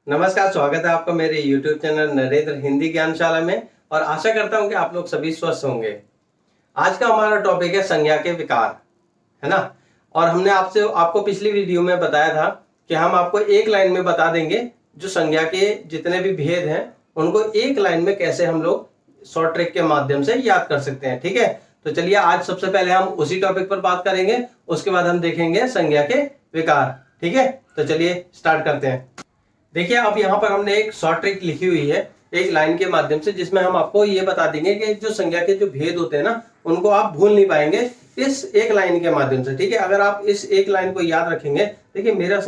नमस्कार, स्वागत है आपका मेरे YouTube चैनल नरेंद्र हिंदी ज्ञानशाला में और आशा करता हूं कि आप लोग सभी स्वस्थ होंगे। आज का हमारा टॉपिक है संज्ञा के विकार, है ना। और हमने आपको पिछली वीडियो में बताया था कि हम आपको एक लाइन में बता देंगे जो संज्ञा के जितने भी भेद हैं उनको एक लाइन में कैसे हम लोग शॉर्ट ट्रिक के माध्यम से याद कर सकते हैं। ठीक है, तो चलिए आज सबसे पहले हम उसी टॉपिक पर बात करेंगे, उसके बाद हम देखेंगे संज्ञा के विकार। ठीक है, तो चलिए स्टार्ट करते हैं। देखिए, अब यहाँ पर हमने एक शॉर्ट ट्रिक लिखी हुई है एक लाइन के माध्यम से, जिसमें हम आपको ये बता देंगे कि जो संज्ञा के जो भेद होते हैं ना उनको आप भूल नहीं पाएंगे इस एक लाइन के माध्यम से। ठीक है, अगर आप इस एक लाइन को याद रखेंगे, देखिए मेरा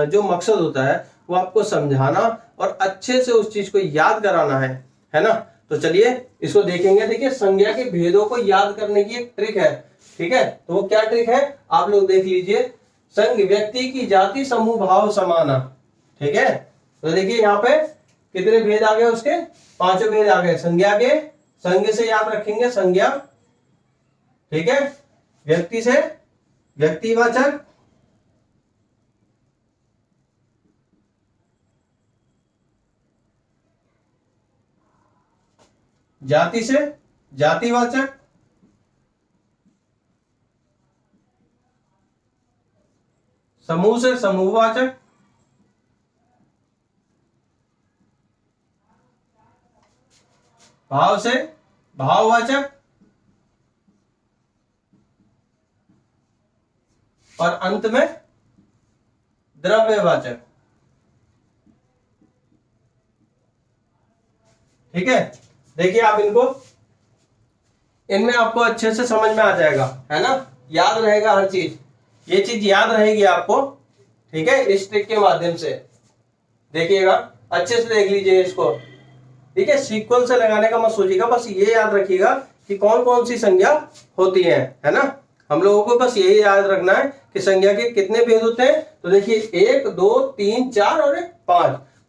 जो मकसद होता है वो आपको समझाना और अच्छे से उस चीज को याद कराना है ना। तो चलिए इसको देखेंगे। देखिए, संज्ञा के भेदों को याद करने की एक ट्रिक है। ठीक है, तो वो क्या ट्रिक है आप लोग देख लीजिए। संग व्यक्ति की जाति समूह भाव समाना। ठीक है, तो देखिए यहाँ पे कितने भेद आ गए, उसके 5 भेद आ गए। संज्ञा के, संज्ञा से याद रखेंगे संज्ञा। ठीक है, व्यक्ति से व्यक्तिवाचक, जाति से जातिवाचक, समूह से समूहवाचक, भाव से भाववाचक और अंत में द्रव्यवाचक। ठीक है, देखिए आप इनमें आपको अच्छे से समझ में आ जाएगा, है ना। याद रहेगा हर चीज, ये चीज याद रहेगी आपको। ठीक है, इस ट्रिक के माध्यम से देखिएगा, अच्छे से देख लीजिए इसको। ठीक है, सीक्वल से लगाने का मत सोचिएगा, बस ये याद रखिएगा कि कौन कौन सी संज्ञा होती है ना। हम लोगों को बस यही याद रखना है कि संज्ञा के कितने भेद होते हैं। तो देखिए 1 2 3 4 और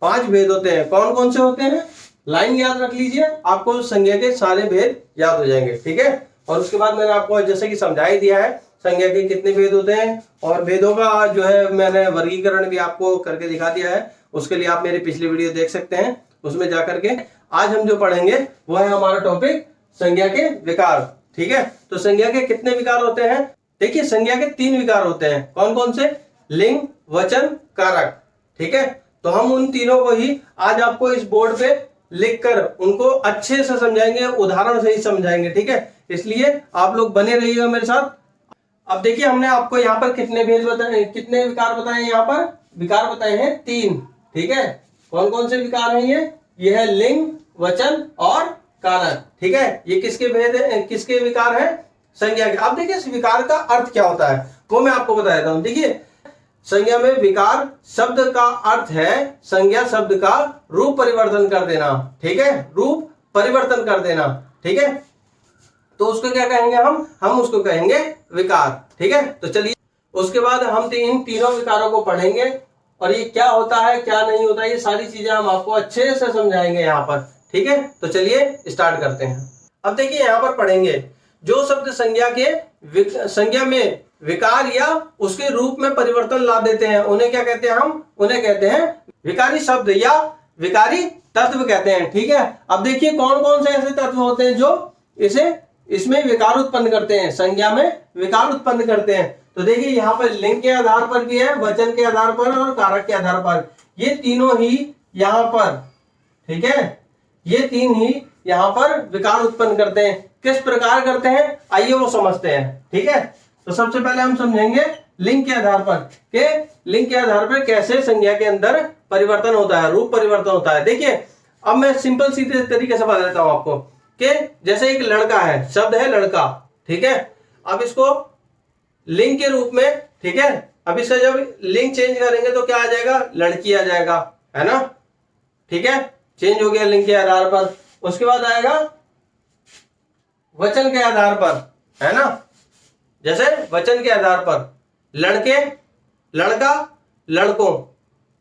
5 भेद होते हैं। कौन कौन से होते हैं, लाइन याद रख लीजिए, आपको संज्ञा के सारे भेद याद हो जाएंगे। ठीक है, और उसके बाद मैंने आपको जैसे कि समझा ही दिया है संज्ञा के कितने भेद होते हैं, और भेदों का जो है मैंने वर्गीकरण भी आपको करके दिखा दिया है। उसके लिए आप मेरी पिछली वीडियो देख सकते हैं, उसमें जाकर के। आज हम जो पढ़ेंगे वो है हमारा टॉपिक संज्ञा के विकार। ठीक है, तो संज्ञा के कितने विकार होते हैं। देखिए, संज्ञा के 3 विकार होते हैं। कौन कौन से, लिंग, वचन, कारक। ठीक है, तो हम उन तीनों को ही आज आपको इस बोर्ड पे लिखकर उनको अच्छे से समझाएंगे, उदाहरण से ही समझाएंगे। ठीक है, इसलिए आप लोग बने रहिएगा मेरे साथ। अब देखिए, हमने आपको यहाँ पर कितने भेद बताए, कितने विकार बताए। यहाँ पर विकार बताए हैं 3। ठीक है, कौन कौन से विकार हैं ये है लिंग, वचन और कारक। ठीक है, ये किसके भेद है, किसके विकार है, संज्ञा के। अब देखिए इस विकार का अर्थ क्या होता है वो मैं आपको बता देता हूं। देखिए, संज्ञा में विकार शब्द का अर्थ है संज्ञा शब्द का रूप परिवर्तन कर देना। ठीक है, रूप परिवर्तन कर देना। ठीक है, तो उसको क्या कहेंगे, हम उसको कहेंगे विकार। ठीक है, तो चलिए उसके बाद हम इन तीनों विकारों को पढ़ेंगे और ये क्या होता है क्या नहीं होता, ये सारी चीजें हम आपको अच्छे से समझाएंगे यहाँ पर। ठीक है, तो चलिए स्टार्ट करते हैं। अब देखिए यहाँ पर पढ़ेंगे जो शब्द संज्ञा में विकार या उसके रूप में परिवर्तन ला देते हैं उन्हें क्या कहते हैं, हम उन्हें कहते हैं विकारी शब्द या विकारी तत्व कहते हैं। ठीक है, अब देखिए कौन कौन से ऐसे तत्व होते हैं जो इसमें विकार उत्पन्न करते हैं, संज्ञा में विकार उत्पन्न करते हैं। तो देखिए यहाँ पर लिंग के आधार पर भी है, वचन के आधार पर और कारक के आधार पर, ये तीनों ही यहाँ पर, ठीक है, ये 3 ही यहाँ पर विकार उत्पन्न करते हैं। किस प्रकार करते हैं आइए वो समझते हैं। ठीक है, तो सबसे पहले हम समझेंगे लिंग के आधार पर कि लिंग के आधार पर कैसे संज्ञा के अंदर परिवर्तन होता है, रूप परिवर्तन होता है। देखिए, अब मैं सिंपल सीधे तरीके से बता देता हूं आपको कि जैसे एक लड़का है, शब्द है लड़का। ठीक है, अब इसको लिंग के रूप में, ठीक है, अब इसका जब लिंग चेंज करेंगे तो क्या आ जाएगा, लड़की आ जाएगा, है ना। ठीक है, चेंज हो गया लिंग के आधार पर। उसके बाद आएगा वचन के आधार पर, है ना। जैसे वचन के आधार पर लड़के, लड़का, लड़कों,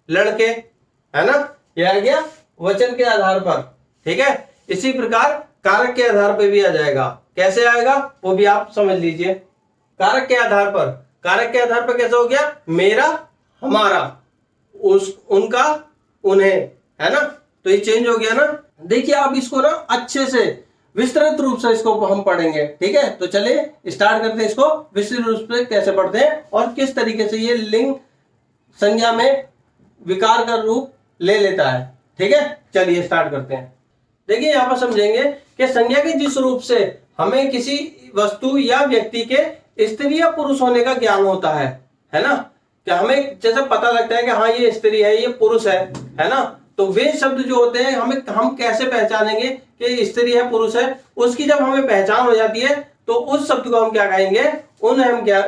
लड़के, है ना, ये आ गया वचन के आधार पर। ठीक है, इसी प्रकार कारक के आधार पर भी आ जाएगा। कैसे आएगा वो भी आप समझ लीजिए। कारक के आधार पर कैसे हो गया, मेरा, हमारा, उनका, उन्हें, है ना। तो ये चेंज हो गया ना। देखिए आप इसको ना अच्छे से विस्तृत रूप से इसको हम पढ़ेंगे, ठीक है। तो चलिए स्टार्ट करते हैं इसको विस्तृत रूप से कैसे पढ़ते हैं और किस तरीके से ये लिंग संज्ञा में विकार का रूप ले लेता है, ठीक है। चलिए स्टार्ट करते हैं। देखिए यहाँ पर समझेंगे कि संज्ञा के जिस रूप से हमें किसी वस्तु या व्यक्ति के स्त्री या पुरुष होने का ज्ञान होता है ना। कि हमें जैसे पता लगता है कि हाँ ये स्त्री है, ये पुरुष है ना। तो वे शब्द जो होते हैं हम कैसे पहचानेंगे कि स्त्री है पुरुष है, उसकी जब हमें पहचान हो जाती है तो उस शब्द को हम क्या कहेंगे, उसे हम क्या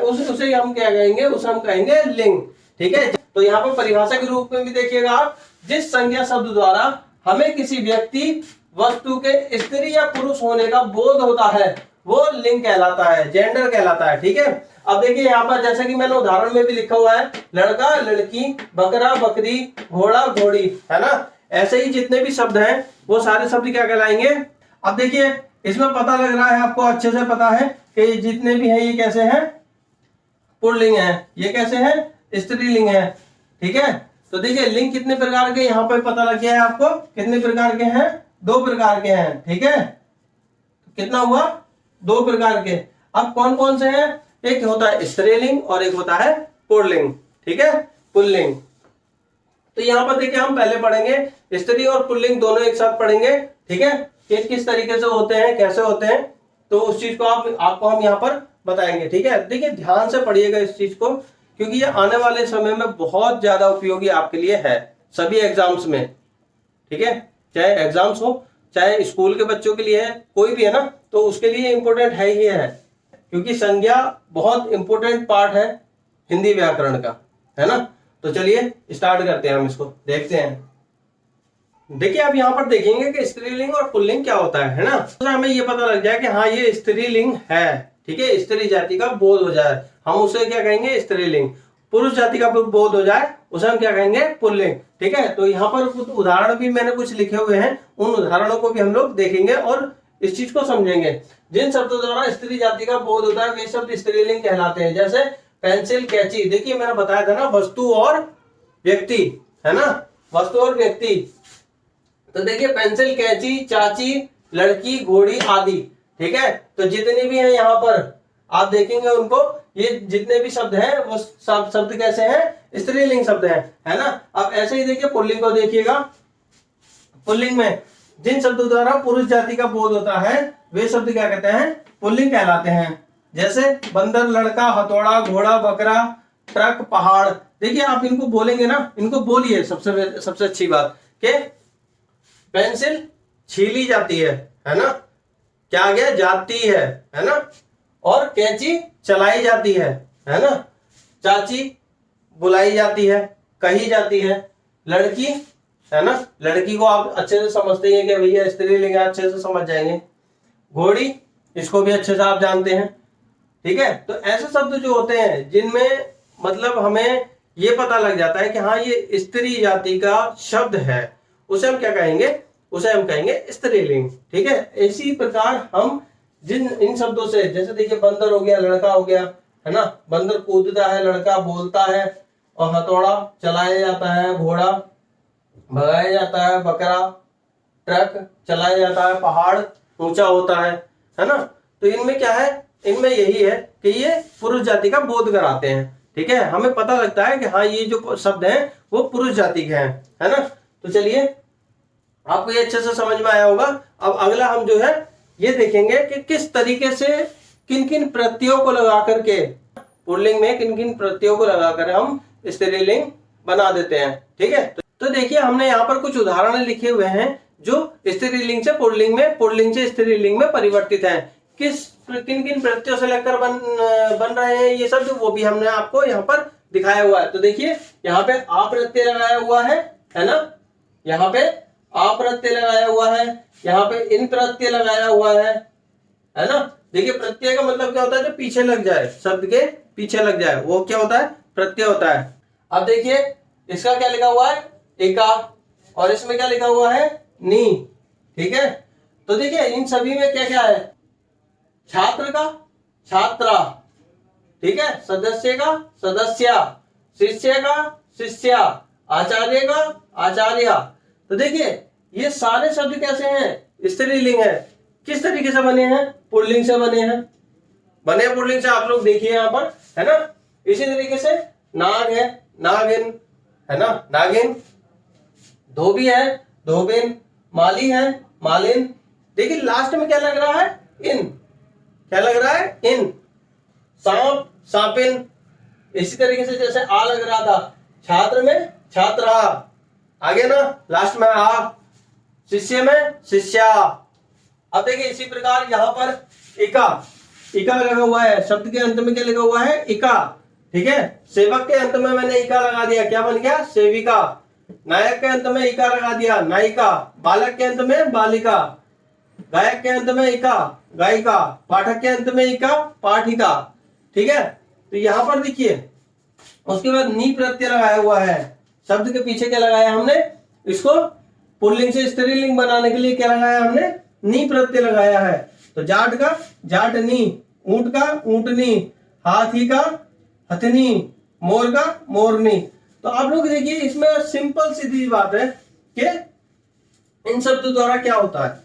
कहेंगे, उसे हम कहेंगे लिंग, ठीक है। तो यहाँ पर परिभाषा के रूप में भी देखिएगा आप, जिस संज्ञा शब्द द्वारा हमें किसी व्यक्ति वस्तु के स्त्री या पुरुष होने का बोध होता है वो लिंग कहलाता है, जेंडर कहलाता है, ठीक है। अब देखिए यहाँ पर जैसे कि मैंने उदाहरण में भी लिखा हुआ है, लड़का लड़की, बकरा बकरी, घोड़ा घोड़ी, है ना। ऐसे ही जितने भी शब्द हैं वो सारे शब्द क्या कहलाएंगे। अब देखिए इसमें पता लग रहा है आपको, अच्छे से पता है कि जितने भी हैं ये कैसे हैं, पुल्लिंग है, ये कैसे है, स्त्रीलिंग है, ठीक है। तो देखिए लिंग कितने प्रकार के यहाँ पर पता लग गया है आपको, कितने प्रकार के हैं, 2 प्रकार के हैं, ठीक है। कितना हुआ, 2 प्रकार के। अब कौन कौन से हैं, एक होता है स्त्रीलिंग और एक होता है पुल्लिंग, ठीक है, पुल्लिंग। तो यहाँ पर देखिए हम पहले पढ़ेंगे स्त्री और पुल्लिंग दोनों एक साथ पढ़ेंगे, ठीक है, कि किस तरीके से होते हैं, कैसे होते हैं। तो उस चीज को आपको हम यहाँ पर बताएंगे, ठीक है। देखिए ध्यान से पढ़िएगा इस चीज को, क्योंकि ये आने वाले समय में बहुत ज्यादा उपयोगी आपके लिए है सभी एग्जाम्स में, ठीक है। चाहे एग्जाम्स हो, चाहे स्कूल के बच्चों के लिए है, कोई भी है ना, तो उसके लिए इंपॉर्टेंट है ही है, क्योंकि संज्ञा बहुत इंपॉर्टेंट पार्ट है हिंदी व्याकरण का, है ना। तो चलिए स्टार्ट करते हैं, हम इसको देखते हैं। देखिए आप यहाँ पर देखेंगे कि स्त्रीलिंग और पुल्लिंग क्या होता है ना। तो हमें ये पता लग जाए कि हाँ ये स्त्रीलिंग है, ठीक है, स्त्री जाति का बोध हो जाए, हम उसे क्या कहेंगे, स्त्रीलिंग। पुरुष जाति का बोध हो जाए उसे हम क्या कहेंगे, पुल्लिंग, ठीक है। तो यहाँ पर कुछ उदाहरण भी मैंने कुछ लिखे हुए हैं, उन उदाहरणों को भी हम लोग देखेंगे और इस चीज को समझेंगे। जिन शब्दों द्वारा स्त्री जाति का बोध होता है वे शब्द स्त्रीलिंग कहलाते हैं। जैसे पेंसिल, कैंची, देखिए मैंने बताया था ना, वस्तु और व्यक्ति, है ना, वस्तु और व्यक्ति। तो देखिए पेंसिल, कैंची, चाची, लड़की, घोड़ी आदि, ठीक है। तो जितने भी हैं यहाँ पर आप देखेंगे उनको, ये जितने भी शब्द हैं वो सब शब्द कैसे हैं, स्त्रीलिंग शब्द हैं, है ना। अब ऐसे ही देखिए पुल्लिंग को देखिएगा, पुल्लिंग में जिन शब्दों द्वारा पुरुष जाति का बोध होता है वे शब्द क्या कहते हैं, पुल्लिंग कहलाते हैं। जैसे बंदर, लड़का, हथौड़ा, घोड़ा, बकरा, ट्रक, पहाड़। देखिए आप इनको बोलेंगे ना, इनको बोलिए। सबसे अच्छी बात कि पेंसिल छीली जाती है ना, क्या आ गया, जाती है ना। और कैंची चलाई जाती है ना। चाची बुलाई जाती है, कही जाती है। लड़की, है ना, लड़की को आप अच्छे से समझते हैं कि भैया स्त्रीलिंग, अच्छे से समझ जाएंगे। घोड़ी, इसको भी अच्छे से आप जानते हैं, ठीक है। तो ऐसे शब्द जो होते हैं जिनमें मतलब हमें ये पता लग जाता है कि हाँ ये स्त्री जाति का शब्द है, उसे हम क्या कहेंगे, उसे हम कहेंगे स्त्रीलिंग, ठीक है। इसी प्रकार हम इन शब्दों से, जैसे देखिए बंदर हो गया, लड़का हो गया, है ना, बंदर कूदता है, लड़का बोलता है, और हथौड़ा चलाया जाता है, घोड़ा भगाया जाता है, बकरा, ट्रक चलाया जाता है, पहाड़ ऊंचा होता है ना। तो इनमें क्या है, इनमें यही है कि ये पुरुष जाति का बोध कराते हैं, ठीक है। हमें पता लगता है कि हाँ ये जो शब्द हैं वो पुरुष जाति के हैं, है ना। तो चलिए आपको ये अच्छे से समझ में आया होगा। अब अगला हम जो है ये देखेंगे कि किस तरीके से किन किन प्रत्ययों को लगा करके, पुल्लिंग में किन किन प्रत्ययों को लगाकर हम स्त्रीलिंग बना देते हैं, ठीक है। तो देखिए हमने यहाँ पर कुछ उदाहरण लिखे हुए हैं जो स्त्रीलिंग से पुल्लिंग में, पुल्लिंग से स्त्रीलिंग में परिवर्तित हैं। किन किन प्रत्ययों से लेकर बन रहे हैं ये सब, वो भी हमने आपको यहाँ पर दिखाया हुआ है। तो देखिए यहाँ पे आ प्रत्यय लगाया हुआ है ना, यहाँ पे आ प्रत्यय लगाया हुआ है, यहाँ पे इन प्रत्यय लगाया हुआ है ना। देखिए प्रत्यय का मतलब क्या होता है, जो पीछे लग जाए, शब्द के पीछे लग जाए, वो क्या होता है, प्रत्यय होता है। अब देखिए इसका क्या लिखा हुआ है, एका, और इसमें क्या लिखा हुआ है, नी, ठीक है। तो देखिए इन सभी में क्या क्या है, छात्र का छात्रा, ठीक है, सदस्य का सदस्या, शिष्य का शिष्या, आचार्य का आचार्य। तो देखिए ये सारे शब्द कैसे हैं, स्त्रीलिंग है। किस तरीके से बने हैं, पुल्लिंग से बने हैं, बने पुल्लिंग से आप लोग देखिए यहाँ पर, है ना। इसी तरीके से नाग है, नागिन, है ना, नागिन। धोबी है, धोबिन। माली है, मालिन। देखिए लास्ट में क्या लग रहा है, इन। क्या लग रहा है, इन। सांप, सांपिन। इसी तरीके से जैसे आ लग रहा था छात्र में, छात्रा। आगे ना लास्ट में आ। शिष्य में शिष्या। अब देखिए इसी प्रकार यहाँ पर इका, इका लगा हुआ है। शब्द के अंत में क्या लगा हुआ है, इका। ठीक है, सेवक के अंत में मैंने इका लगा दिया, क्या बन गया, सेविका। नायक के अंत में इका लगा दिया, नायिका। बालक के अंत में बालिका। गायक के अंत में इका, गायिका। पाठक के अंत में इका, पाठिका। ठीक है, तो यहां पर देखिए उसके बाद नी प्रत्यय लगाया हुआ है। शब्द के पीछे क्या लगाया हमने, इसको पुल्लिंग से स्त्रीलिंग बनाने के लिए क्या लगाया हमने, नी प्रत्यय लगाया है। तो जाट का जाटनी, ऊंट का ऊंटनी, हाथी का हथनी, मोर का मोरनी। तो आप लोग देखिए इसमें सिंपल सीधी बात है कि इन शब्दों द्वारा क्या होता है,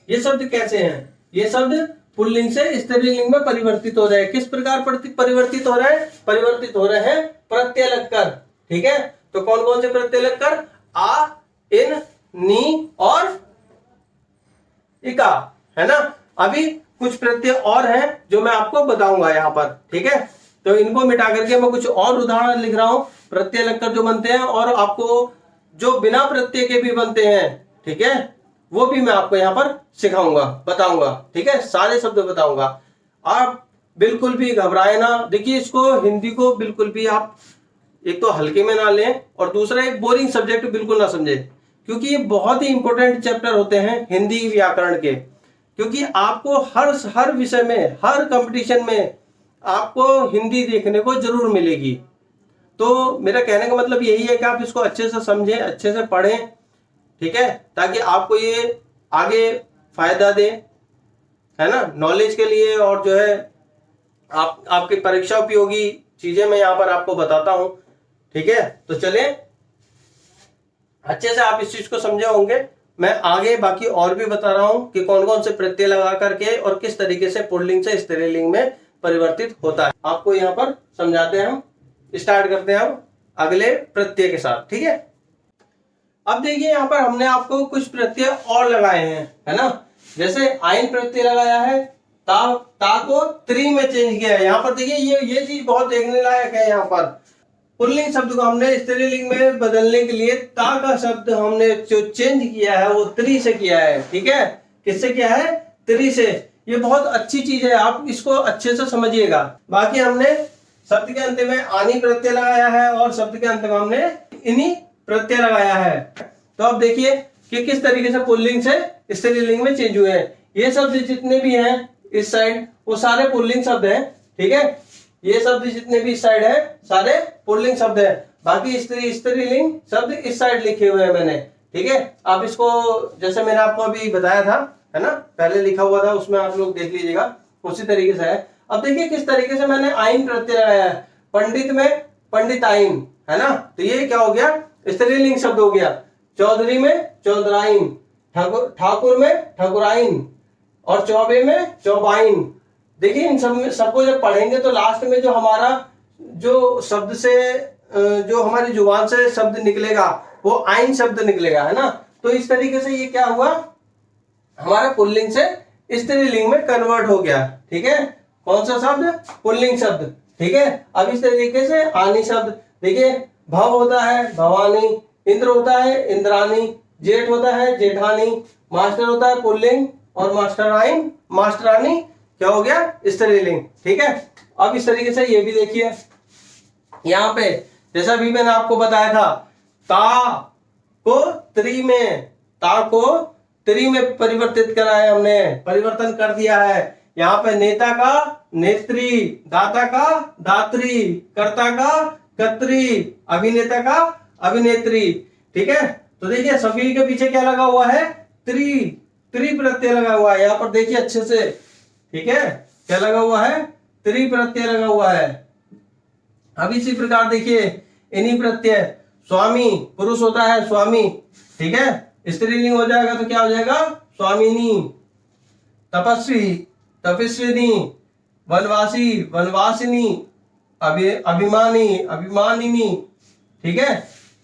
ये शब्द कैसे हैं, ये शब्द पुल्लिंग से स्त्रीलिंग में परिवर्तित हो रहे हैं। किस प्रकार परिवर्तित हो रहे हैं, परिवर्तित हो रहे हैं प्रत्यय लगकर। ठीक है, तो कौन कौन से प्रत्यय लगकर, आ, इन, नी और इका, है ना। अभी कुछ प्रत्यय और हैं जो मैं आपको बताऊंगा यहाँ पर। ठीक है, तो इनको मिटा करके मैं कुछ और उदाहरण लिख रहा हूं प्रत्यय लगकर जो बनते हैं, और आपको जो बिना प्रत्यय के भी बनते हैं, ठीक है, वो भी मैं आपको यहाँ पर सिखाऊंगा, बताऊंगा। ठीक है, सारे शब्द बताऊंगा। आप बिल्कुल भी घबराए ना। देखिए इसको हिंदी को बिल्कुल भी आप एक तो हल्के में ना लें, और दूसरा एक बोरिंग सब्जेक्ट बिल्कुल ना समझे, क्योंकि ये बहुत ही इंपॉर्टेंट चैप्टर होते हैं हिंदी व्याकरण के। क्योंकि आपको हर विषय में, हर कंपटीशन में आपको हिंदी देखने को जरूर मिलेगी। तो मेरा कहने का मतलब यही है कि आप इसको अच्छे से समझें, अच्छे से पढ़ें। ठीक है, ताकि आपको ये आगे फायदा दे, है ना, नॉलेज के लिए। और जो है आपकी परीक्षा उपयोगी चीजें मैं यहाँ पर आपको बताता हूं। ठीक है, तो चले अच्छे से आप इस चीज को समझे होंगे। मैं आगे बाकी और भी बता रहा हूं कि कौन कौन से प्रत्यय लगा करके और किस तरीके से पुल्लिंग से स्त्रीलिंग में परिवर्तित होता है, आपको यहाँ पर समझाते हैं। हम स्टार्ट करते हैं हम अगले प्रत्यय के साथ। ठीक है, अब देखिए यहाँ पर हमने आपको कुछ प्रत्यय और लगाए हैं, है ना। जैसे आइन प्रत्यय लगाया है, ता को त्री में चेंज किया है। यहाँ पर देखिए ये चीज बहुत देखने लायक है। यहाँ पर पुल्लिंग शब्द को हमने स्त्रीलिंग में बदलने के लिए ता का शब्द हमने जो चेंज किया है वो त्री से किया है। ठीक है, किससे किया है, त्री से। ये बहुत अच्छी चीज है, आप इसको अच्छे से समझिएगा। बाकी हमने शब्द के अंत में आनी प्रत्यय लगाया है और शब्द के अंत में हमने इन्हीं प्रत्यय लगाया है। तो अब देखिए कि किस तरीके से पुल्लिंग से स्त्रीलिंग में चेंज हुए हैं। ये शब्द जितने भी हैं इस साइड वो सारे पुल्लिंग शब्द हैं। ठीक है, ये शब्द जितने भी इस साइड है सारे पुल्लिंग शब्द हैं। बाकी स्त्रीलिंग शब्द इस साइड लिखे हुए हैं मैंने। ठीक है, आप इसको जैसे मैंने आपको अभी बताया था, है ना, पहले लिखा हुआ था उसमें आप लोग देख लीजिएगा, उसी तरीके से है। अब देखिए किस तरीके से मैंने आइन प्रत्यय लगाया है। पंडित में पंडिताइन, है ना, तो ये क्या हो गया, स्त्रीलिंग शब्द हो गया। चौधरी में चौधराइन, ठाकुर में ठकुराइन, और चौबे में चौबाइन। देखिए इन सबको जब पढ़ेंगे तो लास्ट में जो हमारा जो शब्द से जो हमारी जुबान से शब्द निकलेगा वो आइन शब्द निकलेगा, है ना। तो इस तरीके से ये क्या हुआ, हमारा पुल्लिंग से स्त्रीलिंग में कन्वर्ट हो गया। ठीक है, कौन सा शब्द, पुल्लिंग शब्द। ठीक है, अब इस तरीके से आनी शब्द देखिए, भव होता है भवानी, इंद्र होता है इंद्रानी, जेठ होता है जेठानी, मास्टर होता है पुल्लिंग, और मास्टराइन मास्टरानी क्या हो गया, स्त्रीलिंग। ठीक है, अब इस तरीके से ये भी देखिए यहाँ पे, जैसा भी मैंने आपको बताया था, ता को त्री में, ता को त्री में परिवर्तित करा है हमने, परिवर्तन कर दिया है। यहाँ पे नेता का नेत्री, दाता का दात्री, कर्ता का कर्त्री, अभिनेता का अभिनेत्री। ठीक है, तो देखिए सभी के पीछे क्या लगा हुआ है, त्री, त्री प्रत्यय लगा हुआ है। यहाँ पर देखिए अच्छे से, ठीक है, क्या लगा हुआ है, त्री प्रत्यय लगा हुआ है। अब इसी प्रकार देखिए इन्हीं प्रत्यय स्वामी, पुरुष होता है स्वामी, ठीक है। स्त्रीलिंग हो जाएगा तो क्या हो जाएगा, स्वामिनी। तपस्वी, तपस्विनी। वनवासी, वनवासिनी। अभिमानी, अभिमानिनी, ठीक है।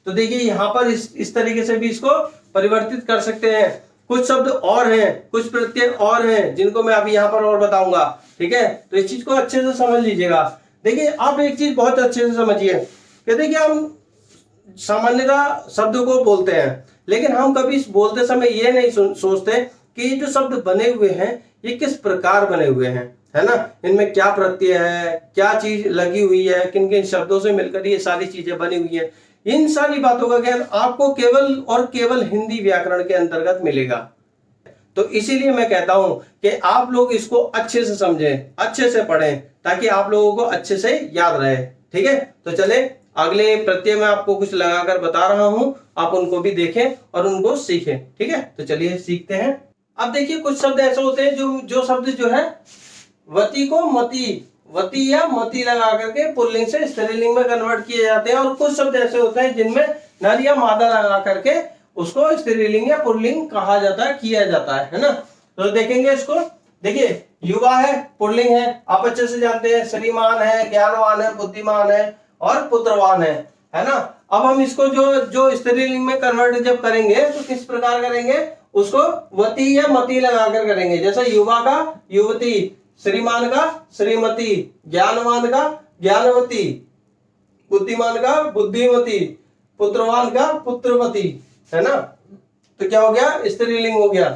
तो देखिए यहाँ पर इस तरीके से भी इसको परिवर्तित कर सकते हैं। कुछ शब्द और हैं, कुछ प्रत्यय और हैं जिनको मैं अभी यहाँ पर और बताऊंगा, ठीक है। तो इस चीज को अच्छे से समझ लीजिएगा। देखिए आप एक चीज बहुत अच्छे से समझिए कि देखिए हम सामान्यतः शब्दों को बोलते हैं, लेकिन हम कभी बोलते समय ये नहीं सोचते कि ये जो शब्द बने हुए हैं ये किस प्रकार बने हुए हैं, है ना। इनमें क्या प्रत्यय है, क्या चीज लगी हुई है, किन किन शब्दों से मिलकर ये सारी चीजें बनी हुई है। इन सारी बातों का ज्ञान आपको केवल और केवल हिंदी व्याकरण के अंतर्गत मिलेगा। तो इसीलिए मैं कहता हूं कि आप लोग इसको अच्छे से समझें, अच्छे से पढ़ें, ताकि आप लोगों को अच्छे से याद रहे, ठीक है। तो चले अगले प्रत्यय में आपको कुछ लगाकर बता रहा हूं, आप उनको भी देखें और उनको सीखें, ठीक है। तो चलिए सीखते हैं। अब देखिए कुछ शब्द ऐसे होते हैं जो शब्द जो है वती को मती, वती या मती लगा करके पुल्लिंग से स्त्रीलिंग में कन्वर्ट किए जाते हैं, और कुछ शब्द ऐसे होते हैं जिनमें नर या मादा लगा करके उसको स्त्रीलिंग या पुल्लिंग कहा जाता है, किया जाता है ना। तो देखेंगे इसको। देखिए युवा है, पुल्लिंग है, आप अच्छे से जानते हैं। श्रीमान है, ज्ञानवान है, बुद्धिमान है और पुत्रवान है ना। अब हम इसको जो स्त्रीलिंग में कन्वर्ट जब करेंगे तो किस प्रकार करेंगे, उसको वती या मती लगाकर करेंगे। जैसे युवा का युवती, श्रीमान का श्रीमती, ज्ञानवान का ज्ञानवती, बुद्धिमान का बुद्धिमती, पुत्रवान का पुत्रवती, है ना। तो क्या हो गया, स्त्रीलिंग हो गया।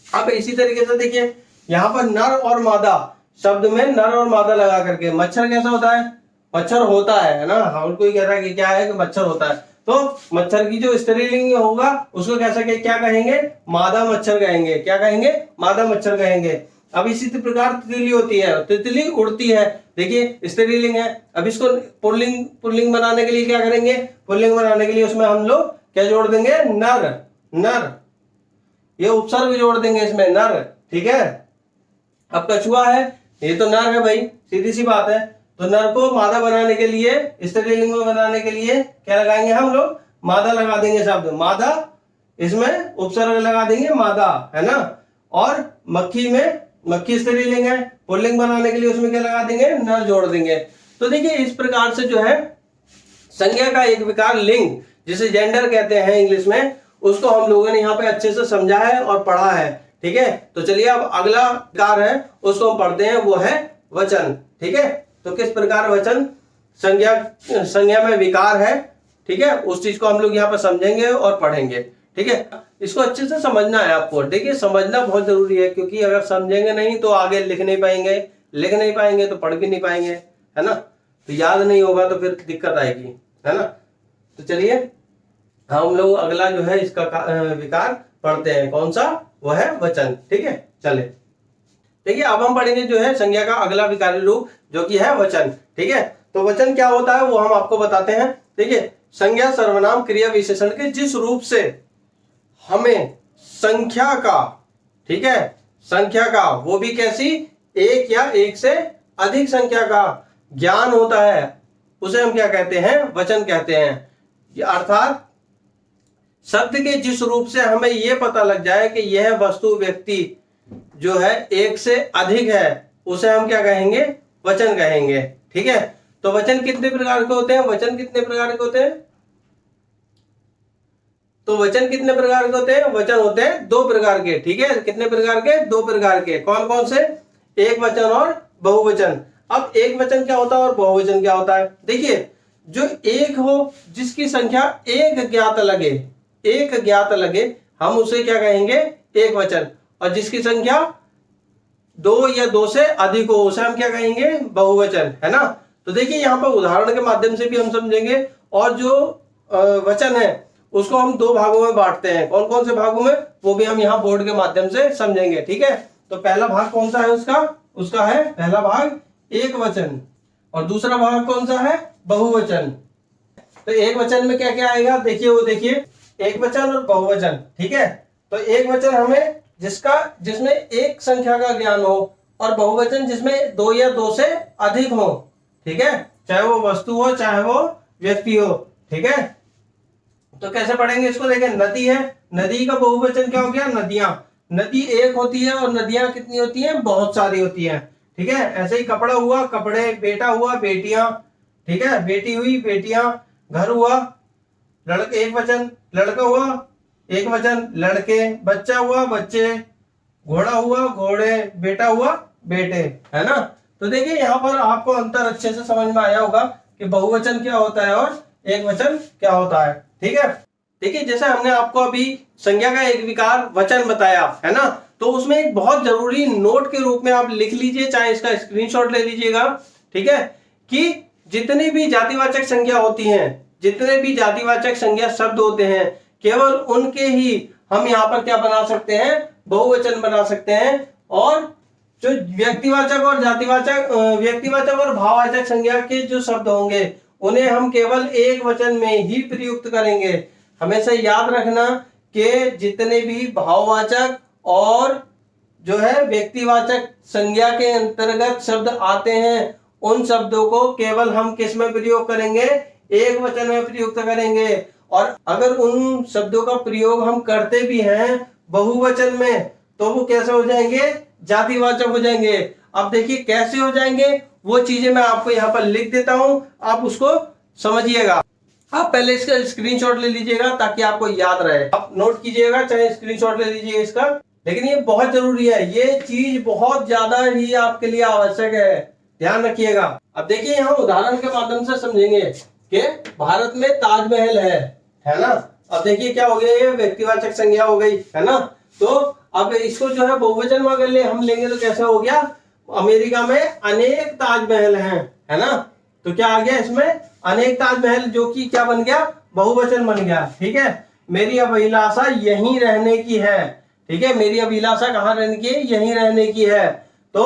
अब इसी तरीके से देखिए यहाँ पर नर और मादा शब्द में नर और मादा लगा करके मच्छर कैसा होता है, मच्छर होता है ना। हम कोई कह रहा है कि क्या है, कि मच्छर होता है, तो मच्छर की जो स्त्रीलिंग होगा उसको कैसा क्या कहेंगे, मादा मच्छर कहेंगे। क्या कहेंगे, मादा मच्छर कहेंगे। अब इसी प्रकार तितली होती है, तितली उड़ती है, देखिए स्त्रीलिंग है। अब इसको पुल्लिंग बनाने के लिए क्या करेंगे, पुल्लिंग बनाने के लिए उसमें हम लोग क्या जोड़ देंगे, नर, नर, ये उपसर्ग जोड़ देंगे इसमें, नर, ठीक है। अब कछुआ है, ये तो नर है भाई, सीधी सी बात है। तो नर को मादा बनाने के लिए, स्त्रीलिंग में बनाने के लिए क्या लगाएंगे हम लोग, मादा लगा देंगे शब्द, मादा, इसमें उपसर्ग लगा देंगे मादा, है ना। और मक्खी में, मक्खी स्त्रीलिंग है, पुल्लिंग बनाने के लिए उसमें क्या लगा देंगे, नर जोड़ देंगे। तो देखिए इस प्रकार से जो है संज्ञा का एक विकार लिंग, जिसे जेंडर कहते हैं इंग्लिश में, उसको हम लोगों ने यहाँ पे अच्छे से समझा है और पढ़ा है, ठीक है। तो चलिए अब अगला विकार है उसको हम पढ़ते हैं, वो है वचन, ठीक है। तो किस प्रकार वचन संज्ञा में विकार है, ठीक है, उस चीज को हम लोग यहाँ पर समझेंगे और पढ़ेंगे, ठीक है। इसको अच्छे से समझना है आपको। देखिए समझना बहुत जरूरी है, क्योंकि अगर समझेंगे नहीं तो आगे लिख नहीं पाएंगे तो पढ़ भी नहीं पाएंगे, है ना। तो याद नहीं होगा तो फिर दिक्कत आएगी, है ना। तो चलिए हम लोग अगला जो है इसका विकार पढ़ते हैं, कौन सा, वो है वचन, ठीक है। चले देखिए अब हम पढ़ेंगे जो है संज्ञा का अगला विकारी रूप, जो कि है वचन, ठीक है। तो वचन क्या होता है वो हम आपको बताते हैं। देखिए संज्ञा सर्वनाम क्रिया विशेषण के जिस रूप से हमें संख्या का, ठीक है, संख्या का, वो भी कैसी, एक या एक से अधिक संख्या का ज्ञान होता है, उसे हम क्या कहते हैं, वचन कहते हैं। अर्थात शब्द के जिस रूप से हमें यह पता लग जाए कि यह वस्तु व्यक्ति जो है एक से अधिक है, उसे हम क्या कहेंगे, वचन कहेंगे, ठीक है। तो वचन कितने प्रकार के होते हैं, वचन कितने प्रकार के होते हैं, तो वचन कितने प्रकार के होते हैं, वचन होते हैं दो प्रकार के, ठीक है। कितने प्रकार के, दो प्रकार के। कौन कौन से, एक वचन और बहुवचन। अब एक वचन क्या होता है और बहुवचन क्या होता है। देखिए जो एक हो, जिसकी संख्या एक ज्ञात लगे, एक ज्ञात लगे, हम उसे क्या कहेंगे, एक वचन। और जिसकी संख्या दो या दो से अधिक हो, उसे हम क्या कहेंगे, बहुवचन, है ना। तो देखिए यहाँ पर उदाहरण के माध्यम से भी हम समझेंगे, और जो वचन है उसको हम दो भागों में बांटते हैं। कौन कौन से भागों में, वो भी हम यहाँ बोर्ड के माध्यम से समझेंगे, ठीक है। तो पहला भाग कौन सा है उसका है पहला भाग एक वचन, और दूसरा भाग कौन सा है, बहुवचन। तो एक वचन में क्या क्या आएगा, देखिए वो देखिए, एक वचन और बहुवचन, ठीक है। तो एक वचन हमें जिसमें एक संख्या का ज्ञान हो, और बहुवचन जिसमें दो या दो से अधिक हो, ठीक है, चाहे वो वस्तु हो चाहे वो व्यक्ति हो, ठीक है। तो कैसे पढ़ेंगे इसको? देखें, नदी है, नदी का बहुवचन क्या हो गया? नदियां। नदी एक होती है और नदियां कितनी होती हैं? बहुत सारी होती हैं। ठीक है, ऐसे ही कपड़ा हुआ, कपड़े, बेटा हुआ, बेटियां। ठीक है, बेटी हुई, बेटियां। घर हुआ, लड़के एक वचन, लड़का हुआ एक वचन, लड़के। बच्चा हुआ, बच्चे। घोड़ा हुआ, घोड़े। बेटा हुआ, बेटे। है ना? तो देखिए यहाँ पर आपको अंतर अच्छे से समझ में आया होगा कि बहुवचन क्या होता है और एक वचन क्या होता है। ठीक है, देखिए जैसे हमने आपको अभी संज्ञा का एक विकार वचन बताया है ना, तो उसमें एक बहुत जरूरी नोट के रूप में आप लिख लीजिए, चाहे इसका स्क्रीनशॉट ले लीजिएगा। ठीक है, कि जितनी भी जातिवाचक संज्ञा होती हैं, जितने भी जातिवाचक संज्ञा शब्द होते हैं, केवल उनके ही हम यहाँ पर क्या बना सकते हैं? बहुवचन बना सकते हैं। और जो व्यक्तिवाचक और जातिवाचक, व्यक्तिवाचक और भाववाचक संज्ञा के जो शब्द होंगे उन्हें हम केवल एक वचन में ही प्रयुक्त करेंगे। हमेशा याद रखना कि जितने भी भाववाचक और जो है व्यक्तिवाचक संज्ञा के अंतर्गत शब्द आते हैं, उन शब्दों को केवल हम किस में प्रयोग करेंगे? एक वचन में प्रयुक्त करेंगे। और अगर उन शब्दों का प्रयोग हम करते भी हैं बहुवचन में, तो वो कैसे हो जाएंगे? जातिवाचक हो जाएंगे। अब देखिए कैसे हो जाएंगे, वो चीजें मैं आपको यहाँ पर लिख देता हूं, आप उसको समझिएगा। आप पहले इसका स्क्रीनशॉट ले लीजिएगा ताकि आपको याद रहे। आप नोट कीजिएगा, चाहे स्क्रीनशॉट ले लीजिए इसका, लेकिन ये बहुत जरूरी है, ये चीज बहुत ज्यादा ही आपके लिए आवश्यक है, ध्यान रखिएगा। अब देखिए यहाँ उदाहरण के माध्यम से समझेंगे कि भारत में ताजमहल है ना। अब देखिए क्या हो गया, ये व्यक्तिवाचक संज्ञा हो गई, है ना। तो अब इसको जो है बहुवचन में अगर हम लेंगे तो कैसा हो गया? अमेरिका में अनेक ताजमहल हैं, है ना। तो क्या आ गया इसमें? अनेक ताजमहल, जो कि क्या बन गया? बहुवचन बन गया। ठीक है, मेरी अभिलाषा यहीं रहने की है। ठीक है, मेरी अभिलाषा कहाँ रहने की है? यहीं रहने की है। तो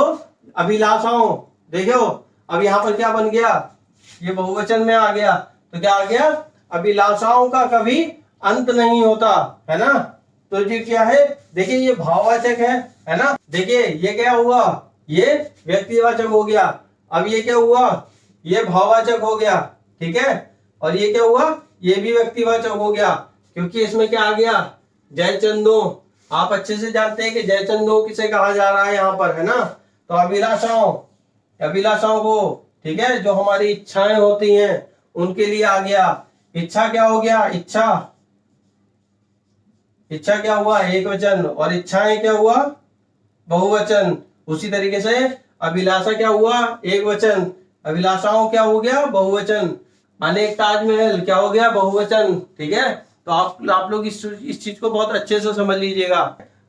अभिलाषाओं, देखो अब यहाँ पर क्या बन गया? ये बहुवचन में आ गया। तो क्या आ गया? अभिलाषाओं का कभी अंत नहीं होता, है ना। तो ये क्या है? देखिए ये भाववाचक है ना। देखिए ये क्या हुआ? ये व्यक्तिवाचक हो गया। अब ये क्या हुआ? ये भाववाचक हो गया। ठीक है, और ये क्या हुआ? ये भी व्यक्तिवाचक हो गया, क्योंकि इसमें क्या आ गया? जयचंदो। आप अच्छे से जानते हैं कि जयचंदो किसे कहा जा रहा है यहाँ पर, है ना। तो अभिलाषाओं, अभिलाषाओं को, ठीक है, जो हमारी इच्छाएं होती हैं उनके लिए आ गया। इच्छा क्या हो गया? इच्छा, इच्छा क्या हुआ? एक वचन। और इच्छाएं क्या हुआ? बहुवचन। उसी तरीके से अभिलाषा क्या हुआ? एक वचन। अभिलाषाओं क्या हो गया? बहुवचन। अनेक ताजमहल क्या हो गया? बहुवचन। ठीक है, तो आप लोग इस चीज को बहुत अच्छे से समझ लीजिएगा।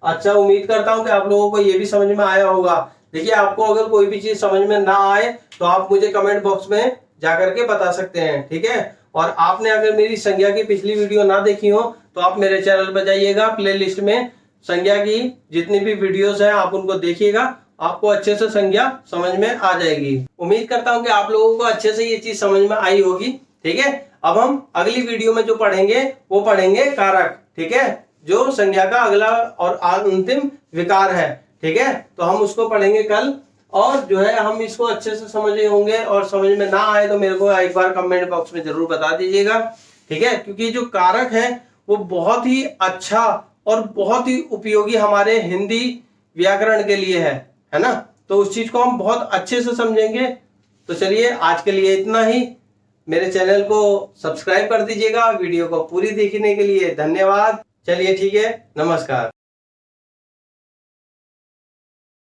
अच्छा, उम्मीद करता हूं कि आप लोगों को ये भी समझ में आया होगा। देखिए आपको अगर कोई भी चीज समझ में ना आए तो आप मुझे कमेंट बॉक्स में जाकर के बता सकते हैं। ठीक है, और आपने अगर मेरी संज्ञा की पिछली वीडियो ना देखी हो तो आप मेरे चैनल पर जाइएगा, प्लेलिस्ट में संज्ञा की जितनी भी वीडियोस हैं आप उनको देखिएगा, आपको अच्छे से संज्ञा समझ में आ जाएगी। उम्मीद करता हूं कि आप लोगों को अच्छे से ये चीज समझ में आई होगी। ठीक है, अब हम अगली वीडियो में जो पढ़ेंगे वो पढ़ेंगे कारक। ठीक है, जो संज्ञा का अगला और अंतिम विकार है। ठीक है, तो हम उसको पढ़ेंगे कल। और जो है हम इसको अच्छे से समझे होंगे, और समझ में ना आए तो मेरे को एक बार कमेंट बॉक्स में जरूर बता दीजिएगा। ठीक है, क्योंकि जो कारक है वो बहुत ही अच्छा और बहुत ही उपयोगी हमारे हिंदी व्याकरण के लिए है ना। तो उस चीज को हम बहुत अच्छे से समझेंगे। तो चलिए आज के लिए इतना ही। मेरे चैनल को सब्सक्राइब कर दीजिएगा। वीडियो को पूरी देखने के लिए धन्यवाद। चलिए ठीक है, नमस्कार।